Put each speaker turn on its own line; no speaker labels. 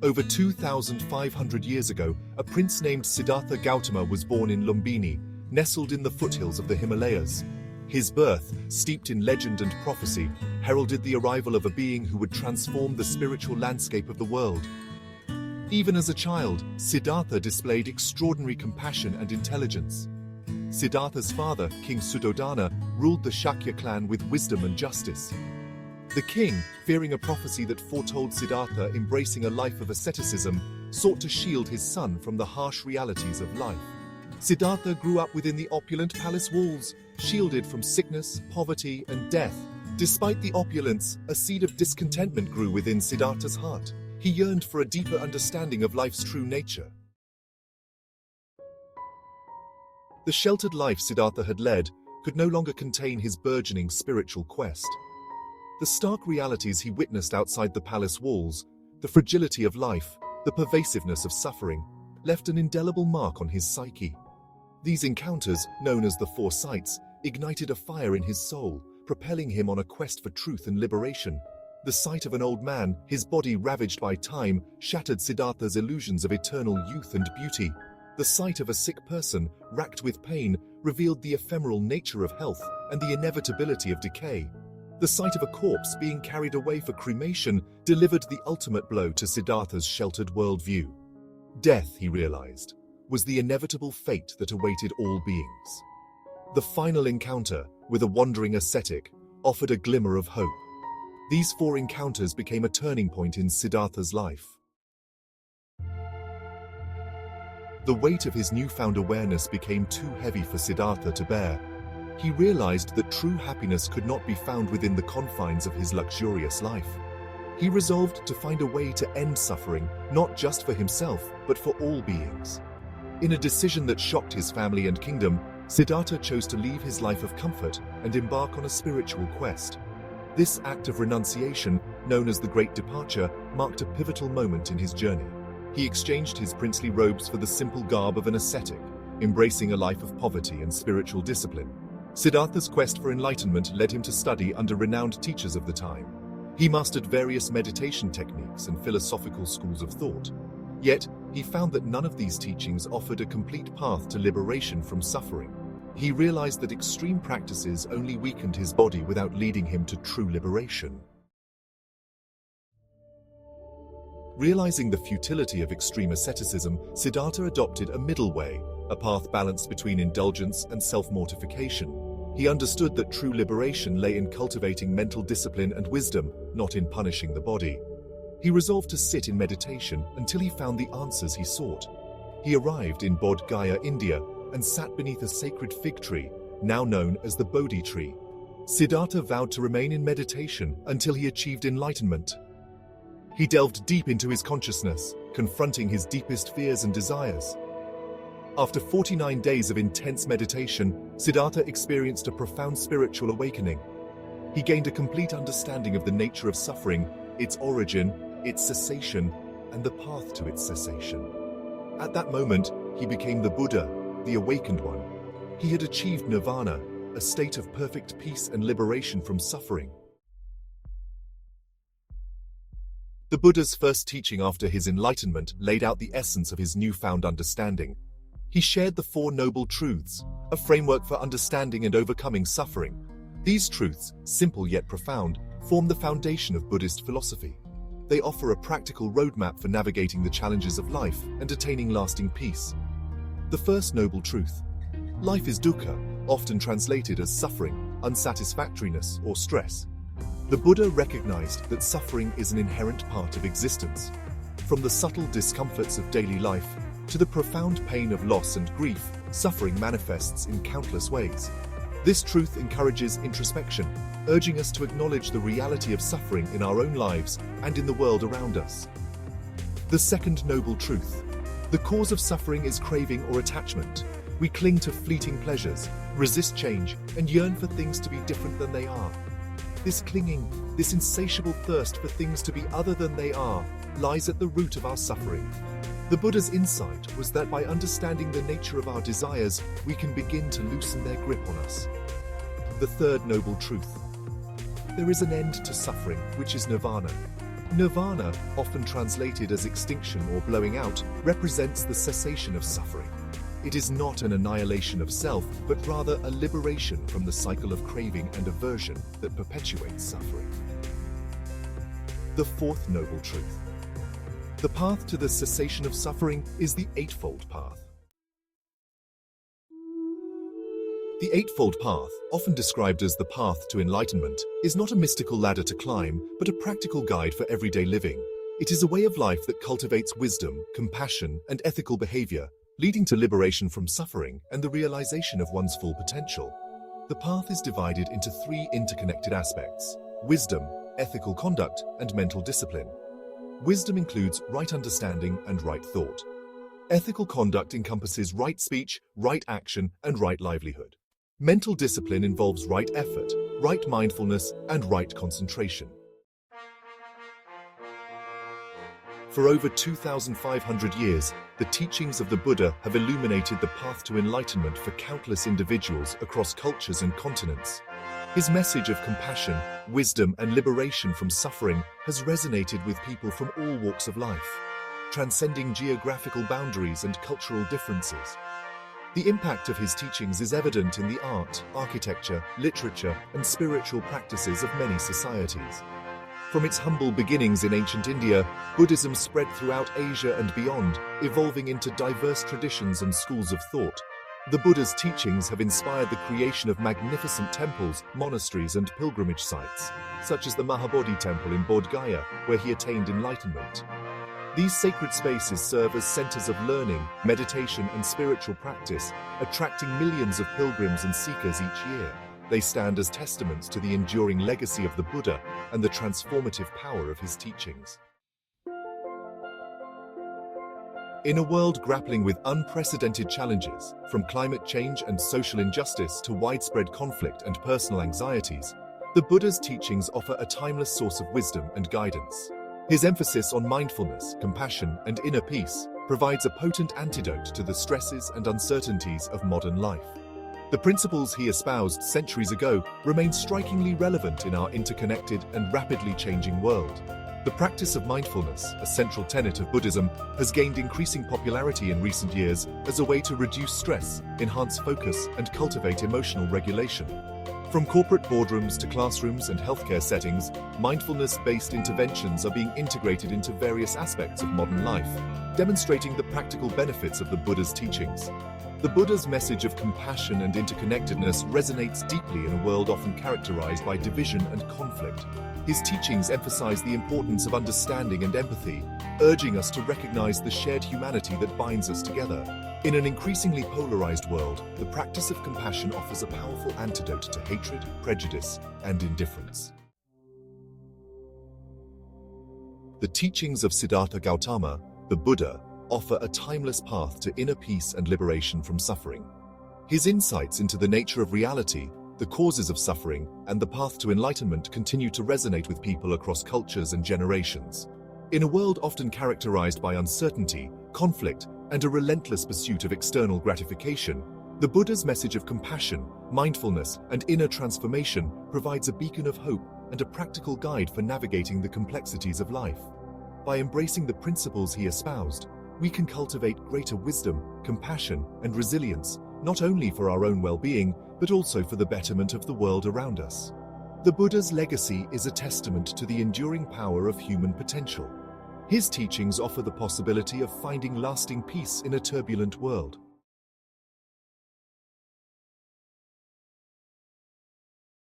Over 2,500 years ago, a prince named Siddhartha Gautama was born in Lumbini, nestled in the foothills of the Himalayas. His birth, steeped in legend and prophecy, heralded the arrival of a being who would transform the spiritual landscape of the world. Even as a child, Siddhartha displayed extraordinary compassion and intelligence. Siddhartha's father, King Suddhodana, ruled the Shakya clan with wisdom and justice. The king, fearing a prophecy that foretold Siddhartha embracing a life of asceticism, sought to shield his son from the harsh realities of life. Siddhartha grew up within the opulent palace walls, shielded from sickness, poverty, and death. Despite the opulence, a seed of discontentment grew within Siddhartha's heart. He yearned for a deeper understanding of life's true nature. The sheltered life Siddhartha had led could no longer contain his burgeoning spiritual quest. The stark realities he witnessed outside the palace walls, the fragility of life, the pervasiveness of suffering, left an indelible mark on his psyche. These encounters, known as the Four Sights, ignited a fire in his soul, propelling him on a quest for truth and liberation. The sight of an old man, his body ravaged by time, shattered Siddhartha's illusions of eternal youth and beauty. The sight of a sick person, racked with pain, revealed the ephemeral nature of health and the inevitability of decay. The sight of a corpse being carried away for cremation delivered the ultimate blow to Siddhartha's sheltered worldview. Death, he realized, was the inevitable fate that awaited all beings. The final encounter, with a wandering ascetic, offered a glimmer of hope. These four encounters became a turning point in Siddhartha's life. The weight of his newfound awareness became too heavy for Siddhartha to bear. He realized that true happiness could not be found within the confines of his luxurious life. He resolved to find a way to end suffering, not just for himself, but for all beings. In a decision that shocked his family and kingdom, Siddhartha chose to leave his life of comfort and embark on a spiritual quest. This act of renunciation, known as the Great Departure, marked a pivotal moment in his journey. He exchanged his princely robes for the simple garb of an ascetic, embracing a life of poverty and spiritual discipline. Siddhartha's quest for enlightenment led him to study under renowned teachers of the time. He mastered various meditation techniques and philosophical schools of thought. Yet, he found that none of these teachings offered a complete path to liberation from suffering. He realized that extreme practices only weakened his body without leading him to true liberation. Realizing the futility of extreme asceticism, Siddhartha adopted a middle way, a path balanced between indulgence and self-mortification. He understood that true liberation lay in cultivating mental discipline and wisdom, not in punishing the body. He resolved to sit in meditation until he found the answers he sought. He arrived in Bodh Gaya, India, and sat beneath a sacred fig tree, now known as the Bodhi tree. Siddhartha vowed to remain in meditation until he achieved enlightenment. He delved deep into his consciousness, confronting his deepest fears and desires. After 49 days of intense meditation, Siddhartha experienced a profound spiritual awakening. He gained a complete understanding of the nature of suffering, its origin, its cessation, and the path to its cessation. At that moment, he became the Buddha, the awakened one. He had achieved nirvana, a state of perfect peace and liberation from suffering. The Buddha's first teaching after his enlightenment laid out the essence of his newfound understanding. He shared the Four Noble Truths, a framework for understanding and overcoming suffering. These truths, simple yet profound, form the foundation of Buddhist philosophy. They offer a practical roadmap for navigating the challenges of life and attaining lasting peace. The first noble truth. Life is dukkha, often translated as suffering, unsatisfactoriness, or stress. The Buddha recognized that suffering is an inherent part of existence. From the subtle discomforts of daily life to the profound pain of loss and grief, suffering manifests in countless ways. This truth encourages introspection, urging us to acknowledge the reality of suffering in our own lives and in the world around us. The second noble truth. The cause of suffering is craving or attachment. We cling to fleeting pleasures, resist change, and yearn for things to be different than they are. This clinging, this insatiable thirst for things to be other than they are, lies at the root of our suffering. The Buddha's insight was that by understanding the nature of our desires, we can begin to loosen their grip on us. The third noble truth. There is an end to suffering, which is nirvana. Nirvana, often translated as extinction or blowing out, represents the cessation of suffering. It is not an annihilation of self, but rather a liberation from the cycle of craving and aversion that perpetuates suffering. The fourth noble truth. The path to the cessation of suffering is the Eightfold Path. The Eightfold Path, often described as the path to enlightenment, is not a mystical ladder to climb, but a practical guide for everyday living. It is a way of life that cultivates wisdom, compassion, and ethical behavior, leading to liberation from suffering and the realization of one's full potential. The path is divided into three interconnected aspects: wisdom, ethical conduct, and mental discipline. Wisdom includes right understanding and right thought. Ethical conduct encompasses right speech, right action, and right livelihood. Mental discipline involves right effort, right mindfulness, and right concentration. For over 2,500 years, the teachings of the Buddha have illuminated the path to enlightenment for countless individuals across cultures and continents. His message of compassion, wisdom, and liberation from suffering has resonated with people from all walks of life, transcending geographical boundaries and cultural differences. The impact of his teachings is evident in the art, architecture, literature, and spiritual practices of many societies. From its humble beginnings in ancient India, Buddhism spread throughout Asia and beyond, evolving into diverse traditions and schools of thought. The Buddha's teachings have inspired the creation of magnificent temples, monasteries, and pilgrimage sites, such as the Mahabodhi temple in Bodh Gaya, where he attained enlightenment. These sacred spaces serve as centers of learning, meditation, and spiritual practice, attracting millions of pilgrims and seekers each year. They stand as testaments to the enduring legacy of the Buddha and the transformative power of his teachings. In a world grappling with unprecedented challenges, from climate change and social injustice to widespread conflict and personal anxieties, the Buddha's teachings offer a timeless source of wisdom and guidance. His emphasis on mindfulness, compassion, and inner peace provides a potent antidote to the stresses and uncertainties of modern life. The principles he espoused centuries ago remain strikingly relevant in our interconnected and rapidly changing world. The practice of mindfulness, a central tenet of Buddhism, has gained increasing popularity in recent years as a way to reduce stress, enhance focus, and cultivate emotional regulation. From corporate boardrooms to classrooms and healthcare settings, mindfulness-based interventions are being integrated into various aspects of modern life, demonstrating the practical benefits of the Buddha's teachings. The Buddha's message of compassion and interconnectedness resonates deeply in a world often characterized by division and conflict. His teachings emphasize the importance of understanding and empathy, urging us to recognize the shared humanity that binds us together. In an increasingly polarized world, the practice of compassion offers a powerful antidote to hatred, prejudice, and indifference. The teachings of Siddhartha Gautama, the Buddha, offer a timeless path to inner peace and liberation from suffering. His insights into the nature of reality, the causes of suffering, and the path to enlightenment continue to resonate with people across cultures and generations. In a world often characterized by uncertainty, conflict, and a relentless pursuit of external gratification, the Buddha's message of compassion, mindfulness, and inner transformation provides a beacon of hope and a practical guide for navigating the complexities of life. By embracing the principles he espoused, we can cultivate greater wisdom, compassion, and resilience, not only for our own well-being, but also for the betterment of the world around us. The Buddha's legacy is a testament to the enduring power of human potential. His teachings offer the possibility of finding lasting peace in a turbulent world.